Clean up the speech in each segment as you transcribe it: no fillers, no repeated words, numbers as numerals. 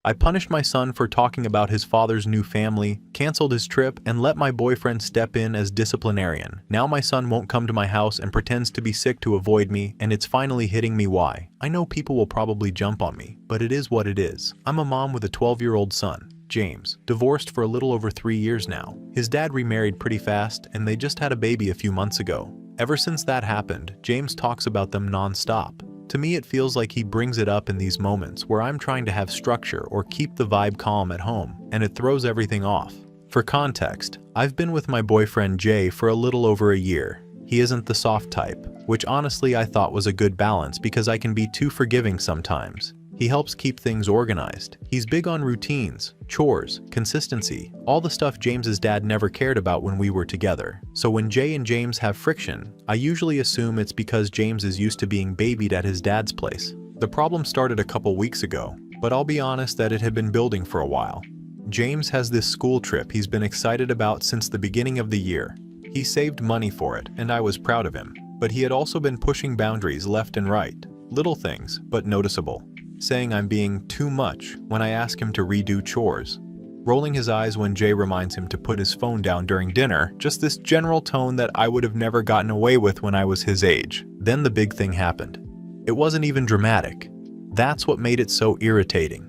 I punished my son for talking about his father's new family, canceled his trip, and let my boyfriend step in as disciplinarian. Now my son won't come to my house and pretends to be sick to avoid me, and it's finally hitting me why. I know people will probably jump on me, but it is what it is. I'm a mom with a 12-year-old son, James, divorced for a little over 3 years now. His dad remarried pretty fast, and they just had a baby a few months ago. Ever since that happened, James talks about them non-stop. To me, it feels like he brings it up in these moments where I'm trying to have structure or keep the vibe calm at home, and it throws everything off. For context, I've been with my boyfriend Jay for a little over a year. He isn't the soft type, which honestly I thought was a good balance because I can be too forgiving sometimes. He helps keep things organized. He's big on routines, chores, consistency, all the stuff James's dad never cared about when we were together. So when Jay and James have friction, I usually assume it's because James is used to being babied at his dad's place. The problem started a couple weeks ago, but I'll be honest that it had been building for a while. James has this school trip he's been excited about since the beginning of the year. He saved money for it, and I was proud of him. But he had also been pushing boundaries left and right. Little things, but noticeable. Saying I'm being too much when I ask him to redo chores. Rolling his eyes when Jay reminds him to put his phone down during dinner, just this general tone that I would have never gotten away with when I was his age. Then the big thing happened. It wasn't even dramatic. That's what made it so irritating.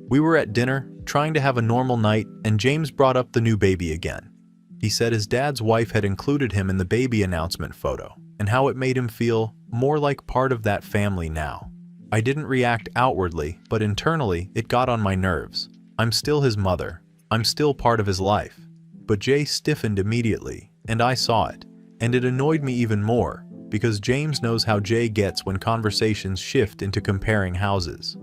We were at dinner, trying to have a normal night, and James brought up the new baby again. He said his dad's wife had included him in the baby announcement photo, and how it made him feel more like part of that family now. I didn't react outwardly, but internally, it got on my nerves. I'm still his mother. I'm still part of his life. But Jay stiffened immediately, and I saw it. And it annoyed me even more, because James knows how Jay gets when conversations shift into comparing houses.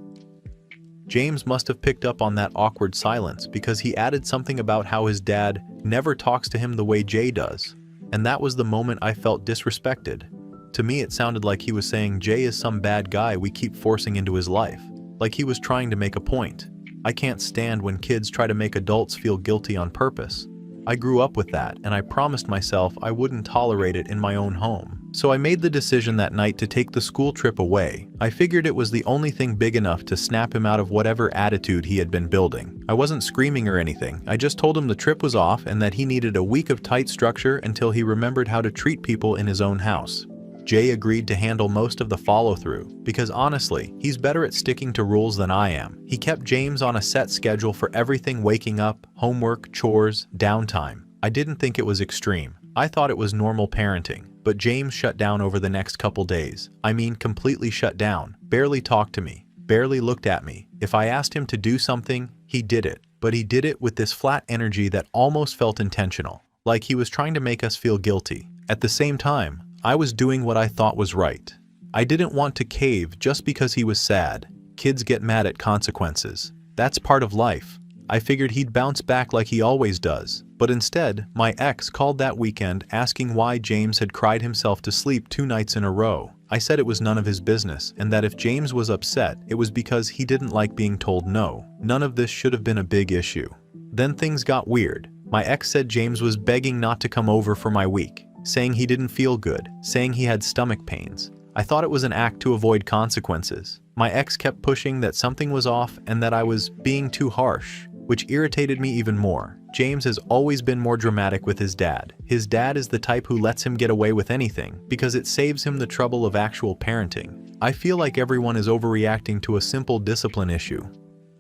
James must have picked up on that awkward silence because he added something about how his dad never talks to him the way Jay does. And that was the moment I felt disrespected. To me, it sounded like he was saying Jay is some bad guy we keep forcing into his life, like he was trying to make a point. I can't stand when kids try to make adults feel guilty on purpose. I grew up with that, and I promised myself I wouldn't tolerate it in my own home. So I made the decision that night to take the school trip away. I figured it was the only thing big enough to snap him out of whatever attitude he had been building. I wasn't screaming or anything. I just told him the trip was off and that he needed a week of tight structure until he remembered how to treat people in his own house. Jay agreed to handle most of the follow-through, because honestly, he's better at sticking to rules than I am. He kept James on a set schedule for everything: waking up, homework, chores, downtime. I didn't think it was extreme. I thought it was normal parenting, but James shut down over the next couple days. I mean, completely shut down. Barely talked to me, barely looked at me. If I asked him to do something, he did it. But he did it with this flat energy that almost felt intentional, like he was trying to make us feel guilty. At the same time, I was doing what I thought was right. I didn't want to cave just because he was sad. Kids get mad at consequences. That's part of life. I figured he'd bounce back like he always does. But instead, my ex called that weekend asking why James had cried himself to sleep 2 nights in a row. I said it was none of his business, and that if James was upset, it was because he didn't like being told no. None of this should have been a big issue. Then things got weird. My ex said James was begging not to come over for my week, saying he didn't feel good, saying he had stomach pains. I thought it was an act to avoid consequences. My ex kept pushing that something was off and that I was being too harsh, which irritated me even more. James has always been more dramatic with his dad. His dad is the type who lets him get away with anything because it saves him the trouble of actual parenting. I feel like everyone is overreacting to a simple discipline issue.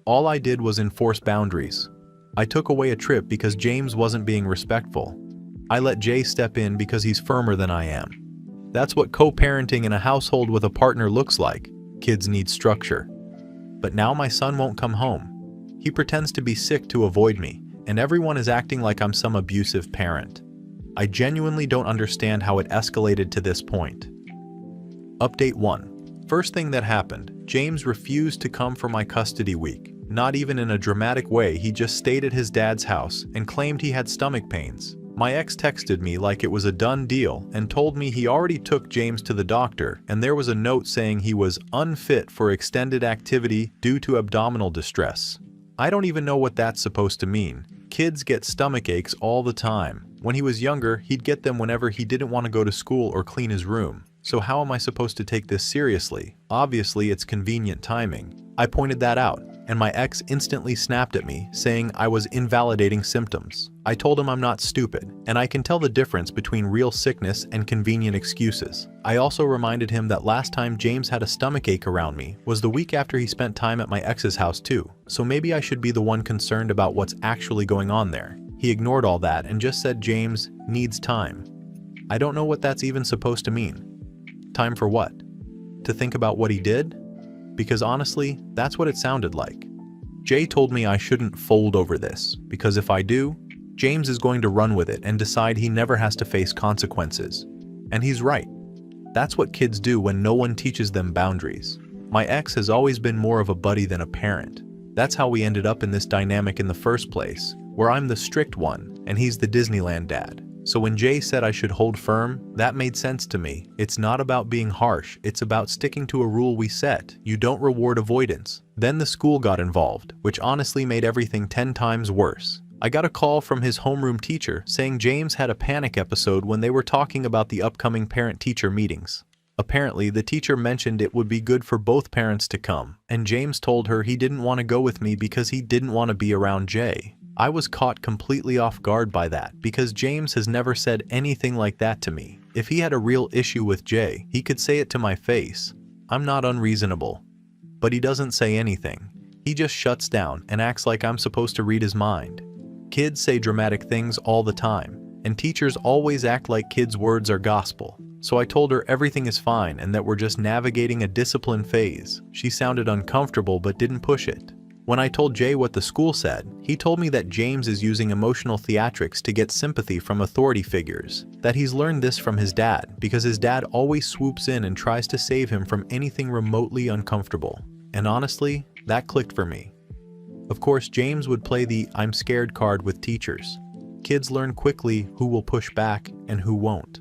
All I did was enforce boundaries. I took away a trip because James wasn't being respectful. I let Jay step in because he's firmer than I am. That's what co-parenting in a household with a partner looks like. Kids need structure. But now my son won't come home. He pretends to be sick to avoid me, and everyone is acting like I'm some abusive parent. I genuinely don't understand how it escalated to this point. Update 1. First thing that happened, James refused to come for my custody week. Not even in a dramatic way, he just stayed at his dad's house and claimed he had stomach pains. My ex texted me like it was a done deal and told me he already took James to the doctor, and there was a note saying he was unfit for extended activity due to abdominal distress. I don't even know what that's supposed to mean. Kids get stomach aches all the time. When he was younger, he'd get them whenever he didn't want to go to school or clean his room. So how am I supposed to take this seriously? Obviously, it's convenient timing. I pointed that out. and my ex instantly snapped at me, saying I was invalidating symptoms. I told him I'm not stupid, and I can tell the difference between real sickness and convenient excuses. I also reminded him that last time James had a stomachache around me was the week after he spent time at my ex's house too, so maybe I should be the one concerned about what's actually going on there. He ignored all that and just said James needs time. I don't know what that's even supposed to mean. Time for what? To think about what he did? Because honestly, that's what it sounded like. Jay told me I shouldn't fold over this, because if I do, James is going to run with it and decide he never has to face consequences. And he's right. That's what kids do when no one teaches them boundaries. My ex has always been more of a buddy than a parent. That's how we ended up in this dynamic in the first place, where I'm the strict one and he's the Disneyland dad. So when Jay said I should hold firm, that made sense to me. It's not about being harsh, it's about sticking to a rule we set. You don't reward avoidance. Then the school got involved, which honestly made everything 10 times worse. I got a call from his homeroom teacher saying James had a panic episode when they were talking about the upcoming parent-teacher meetings. Apparently, the teacher mentioned it would be good for both parents to come, and James told her he didn't want to go with me because he didn't want to be around Jay. I was caught completely off guard by that because James has never said anything like that to me. If he had a real issue with Jay, he could say it to my face. I'm not unreasonable. But he doesn't say anything. He just shuts down and acts like I'm supposed to read his mind. Kids say dramatic things all the time, and teachers always act like kids' words are gospel. So I told her everything is fine and that we're just navigating a discipline phase. She sounded uncomfortable but didn't push it. When I told Jay what the school said, he told me that James is using emotional theatrics to get sympathy from authority figures, that he's learned this from his dad because his dad always swoops in and tries to save him from anything remotely uncomfortable. And honestly, that clicked for me. Of course, James would play the "I'm scared" card with teachers. Kids learn quickly who will push back and who won't.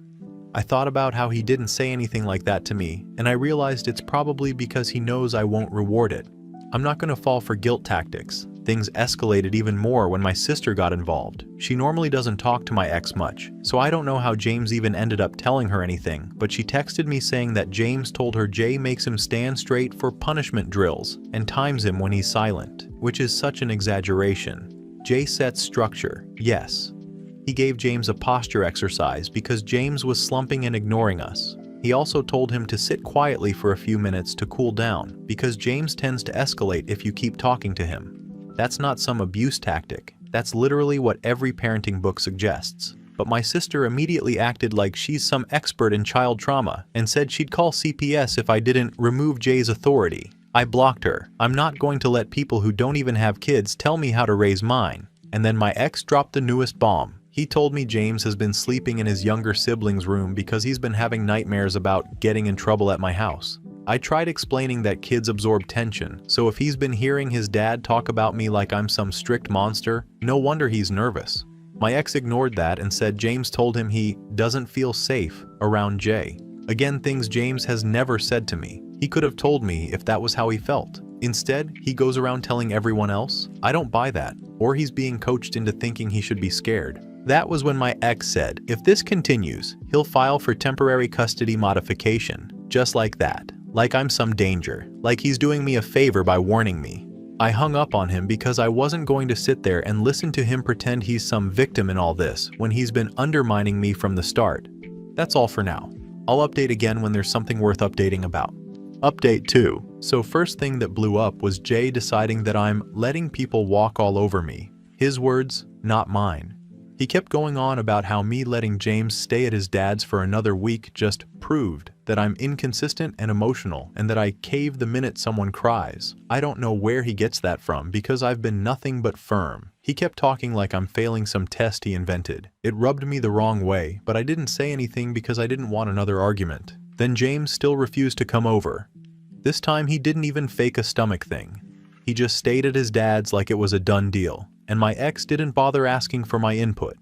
I thought about how he didn't say anything like that to me, and I realized it's probably because he knows I won't reward it. I'm not going to fall for guilt tactics. Things escalated even more when my sister got involved. She normally doesn't talk to my ex much, so I don't know how James even ended up telling her anything, but she texted me saying that James told her Jay makes him stand straight for punishment drills and times him when he's silent, which is such an exaggeration. Jay sets structure, yes. He gave James a posture exercise because James was slumping and ignoring us. He also told him to sit quietly for a few minutes to cool down because James tends to escalate if you keep talking to him. That's not some abuse tactic. That's literally what every parenting book suggests. But my sister immediately acted like she's some expert in child trauma and said she'd call CPS if I didn't remove Jay's authority. I blocked her. I'm not going to let people who don't even have kids tell me how to raise mine. And then my ex dropped the newest bomb. He told me James has been sleeping in his younger sibling's room because he's been having nightmares about getting in trouble at my house. I tried explaining that kids absorb tension, so if he's been hearing his dad talk about me like I'm some strict monster, no wonder he's nervous. My ex ignored that and said James told him he doesn't feel safe around Jay. Again, things James has never said to me. He could have told me if that was how he felt. Instead, he goes around telling everyone else. I don't buy that. Or he's being coached into thinking he should be scared. That was when my ex said, if this continues, he'll file for temporary custody modification. Just like that. Like I'm some danger. Like he's doing me a favor by warning me. I hung up on him because I wasn't going to sit there and listen to him pretend he's some victim in all this when he's been undermining me from the start. That's all for now. I'll update again when there's something worth updating about. Update 2. So first thing that blew up was Jay deciding that I'm letting people walk all over me. His words, not mine. He kept going on about how me letting James stay at his dad's for another week just proved that I'm inconsistent and emotional and that I cave the minute someone cries. I don't know where he gets that from because I've been nothing but firm. He kept talking like I'm failing some test he invented. It rubbed me the wrong way, but I didn't say anything because I didn't want another argument. Then James still refused to come over. This time he didn't even fake a stomach thing. He just stayed at his dad's like it was a done deal. And my ex didn't bother asking for my input.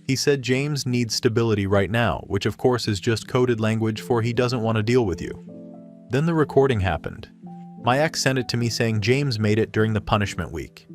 He said James needs stability right now, which of course is just coded language for he doesn't want to deal with you. Then the recording happened. My ex sent it to me saying James made it during the punishment week.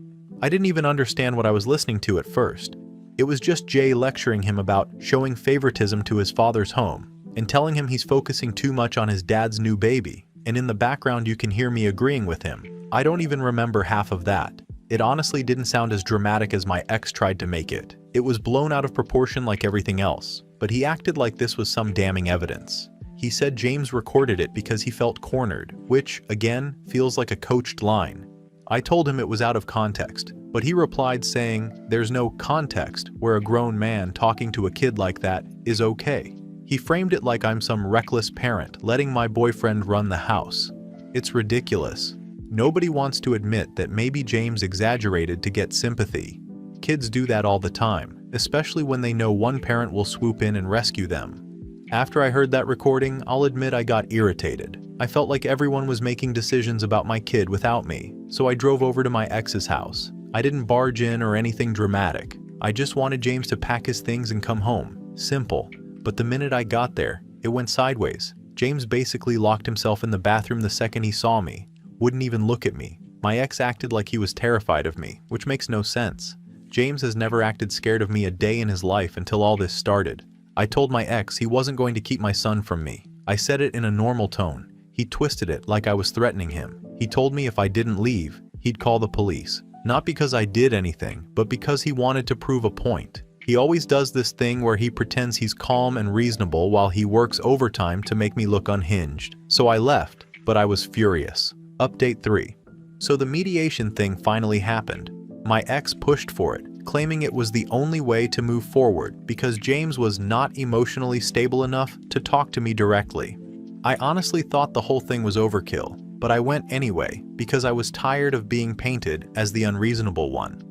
I didn't even understand what I was listening to at first. It was just Jay lecturing him about showing favoritism to his father's home and telling him he's focusing too much on his dad's new baby, and in the background you can hear me agreeing with him. I don't even remember half of that. It honestly didn't sound as dramatic as my ex tried to make it. It was blown out of proportion like everything else, but he acted like this was some damning evidence. He said James recorded it because he felt cornered, which, again, feels like a coached line. I told him it was out of context, but he replied saying there's no context where a grown man talking to a kid like that is okay. He framed it like I'm some reckless parent letting my boyfriend run the house. It's ridiculous. Nobody wants to admit that maybe James exaggerated to get sympathy. Kids do that all the time, especially when they know one parent will swoop in and rescue them. After I heard that recording, I'll admit I got irritated. I felt like everyone was making decisions about my kid without me, so I drove over to my ex's house. I didn't barge in or anything dramatic. I just wanted James to pack his things and come home. Simple. But the minute I got there, it went sideways. James basically locked himself in the bathroom the second he saw me. Wouldn't even look at me. My ex acted like he was terrified of me, which makes no sense. James has never acted scared of me a day in his life until all this started. I told my ex he wasn't going to keep my son from me. I said it in a normal tone. He twisted it like I was threatening him. He told me if I didn't leave, he'd call the police. Not because I did anything, but because he wanted to prove a point. He always does this thing where he pretends he's calm and reasonable while he works overtime to make me look unhinged. So I left, but I was furious. Update 3. So the mediation thing finally happened. My ex pushed for it, claiming it was the only way to move forward because James was not emotionally stable enough to talk to me directly. I honestly thought the whole thing was overkill, but I went anyway because I was tired of being painted as the unreasonable one.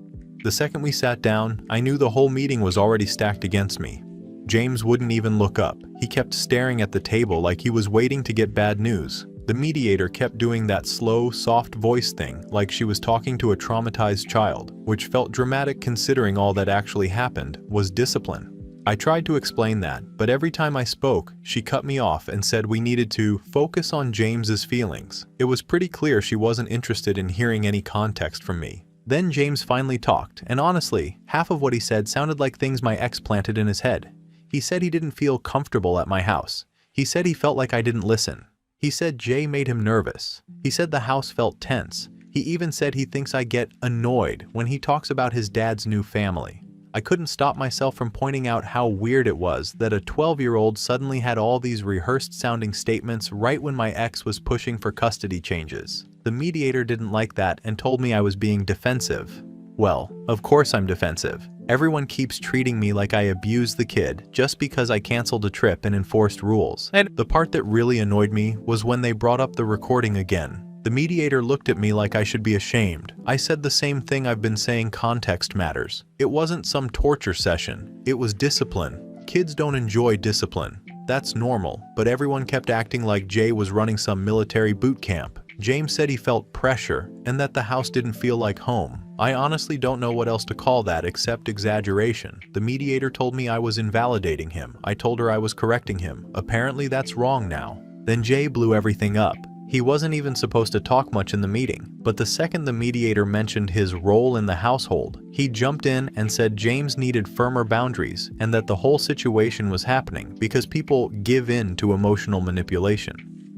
The second we sat down, I knew the whole meeting was already stacked against me. James wouldn't even look up. He kept staring at the table like he was waiting to get bad news. The mediator kept doing that slow, soft voice thing like she was talking to a traumatized child, which felt dramatic considering all that actually happened was discipline. I tried to explain that, but every time I spoke, she cut me off and said we needed to focus on James's feelings. It was pretty clear she wasn't interested in hearing any context from me. Then James finally talked, and honestly, half of what he said sounded like things my ex planted in his head. He said he didn't feel comfortable at my house. He said he felt like I didn't listen. He said Jay made him nervous. He said the house felt tense. He even said he thinks I get annoyed when he talks about his dad's new family. I couldn't stop myself from pointing out how weird it was that a 12-year-old suddenly had all these rehearsed-sounding statements right when my ex was pushing for custody changes. The mediator didn't like that and told me I was being defensive. Well, of course I'm defensive. Everyone keeps treating me like I abused the kid just because I canceled a trip and enforced rules. And the part that really annoyed me was when they brought up the recording again. The mediator looked at me like I should be ashamed. I said the same thing I've been saying: context matters. It wasn't some torture session. It was discipline. Kids don't enjoy discipline. That's normal, but everyone kept acting like Jay was running some military boot camp. James said he felt pressure and that the house didn't feel like home. I honestly don't know what else to call that except exaggeration. The mediator told me I was invalidating him. I told her I was correcting him. Apparently that's wrong now. Then Jay blew everything up. He wasn't even supposed to talk much in the meeting, but the second the mediator mentioned his role in the household, he jumped in and said James needed firmer boundaries and that the whole situation was happening because people give in to emotional manipulation.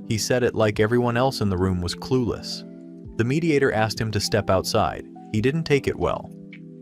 He said it like everyone else in the room was clueless. The mediator asked him to step outside. He didn't take it well.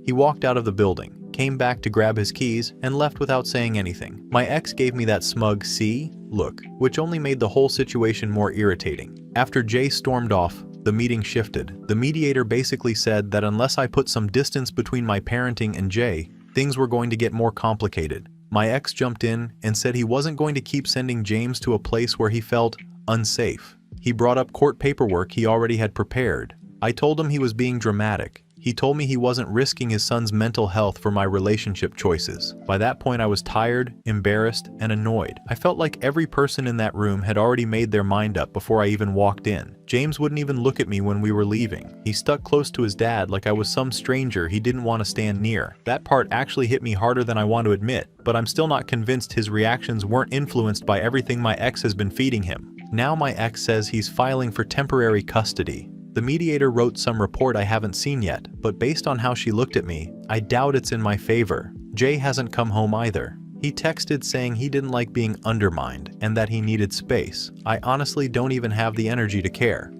He walked out of the building, came back to grab his keys, and left without saying anything. My ex gave me that smug "see" look, which only made the whole situation more irritating. After Jay stormed off, the meeting shifted. The mediator basically said that unless I put some distance between my parenting and Jay, things were going to get more complicated. My ex jumped in and said he wasn't going to keep sending James to a place where he felt unsafe. He brought up court paperwork he already had prepared. I told him he was being dramatic. He told me he wasn't risking his son's mental health for my relationship choices. By that point, I was tired, embarrassed, and annoyed. I felt like every person in that room had already made their mind up before I even walked in. James wouldn't even look at me when we were leaving. He stuck close to his dad like I was some stranger he didn't want to stand near. That part actually hit me harder than I want to admit, but I'm still not convinced his reactions weren't influenced by everything my ex has been feeding him. Now my ex says he's filing for temporary custody. The mediator wrote some report I haven't seen yet, but based on how she looked at me, I doubt it's in my favor. Jay hasn't come home either. He texted saying he didn't like being undermined and that he needed space. I honestly don't even have the energy to care.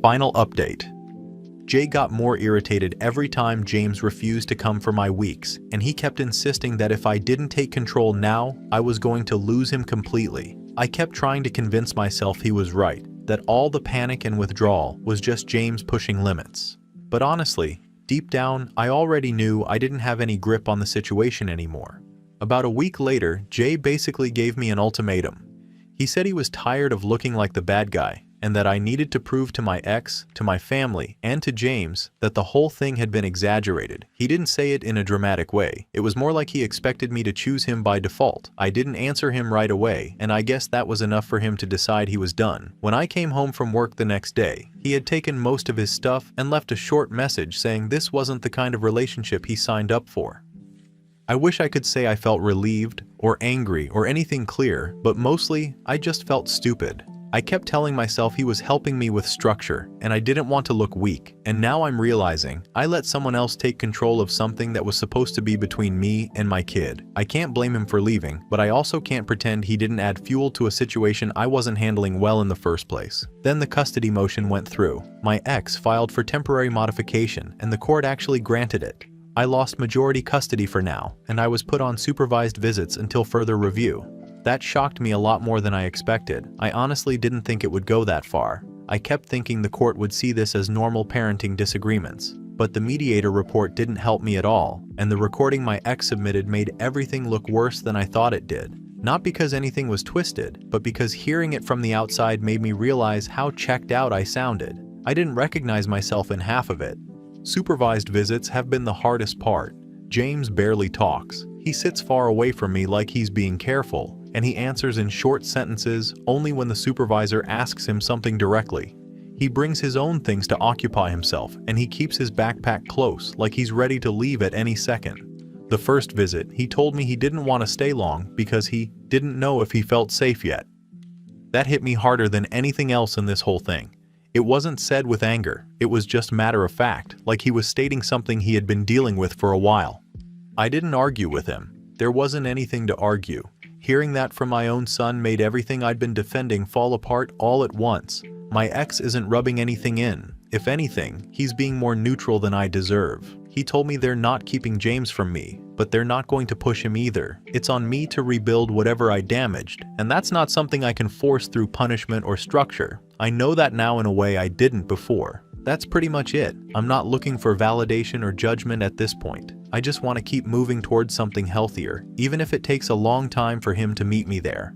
Final update. Jay got more irritated every time James refused to come for my weeks, and he kept insisting that if I didn't take control now, I was going to lose him completely. I kept trying to convince myself he was right, that all the panic and withdrawal was just James pushing limits. But honestly, deep down, I already knew I didn't have any grip on the situation anymore. About a week later, Jay basically gave me an ultimatum. He said he was tired of looking like the bad guy, and that I needed to prove to my ex, to my family, and to James that the whole thing had been exaggerated. He didn't say it in a dramatic way. It was more like he expected me to choose him by default. I didn't answer him right away, and I guess that was enough for him to decide he was done. When I came home from work the next day, he had taken most of his stuff and left a short message saying this wasn't the kind of relationship he signed up for. I wish I could say I felt relieved, or angry, or anything clear, but mostly, I just felt stupid. I kept telling myself he was helping me with structure, and I didn't want to look weak, and now I'm realizing I let someone else take control of something that was supposed to be between me and my kid. I can't blame him for leaving, but I also can't pretend he didn't add fuel to a situation I wasn't handling well in the first place. Then the custody motion went through. My ex filed for temporary modification, and the court actually granted it. I lost majority custody for now, and I was put on supervised visits until further review. That shocked me a lot more than I expected. I honestly didn't think it would go that far. I kept thinking the court would see this as normal parenting disagreements. But the mediator report didn't help me at all, and the recording my ex submitted made everything look worse than I thought it did. Not because anything was twisted, but because hearing it from the outside made me realize how checked out I sounded. I didn't recognize myself in half of it. Supervised visits have been the hardest part. James barely talks. He sits far away from me like he's being careful, and he answers in short sentences only when the supervisor asks him something directly. He brings his own things to occupy himself, and he keeps his backpack close like he's ready to leave at any second. The first visit, he told me he didn't want to stay long because he didn't know if he felt safe yet. That hit me harder than anything else in this whole thing. It wasn't said with anger, it was just matter of fact, like he was stating something he had been dealing with for a while. I didn't argue with him. There wasn't anything to argue. Hearing that from my own son made everything I'd been defending fall apart all at once. My ex isn't rubbing anything in. If anything, he's being more neutral than I deserve. He told me they're not keeping James from me, but they're not going to push him either. It's on me to rebuild whatever I damaged, and that's not something I can force through punishment or structure. I know that now in a way I didn't before. That's pretty much it. I'm not looking for validation or judgment at this point. I just want to keep moving towards something healthier, even if it takes a long time for him to meet me there.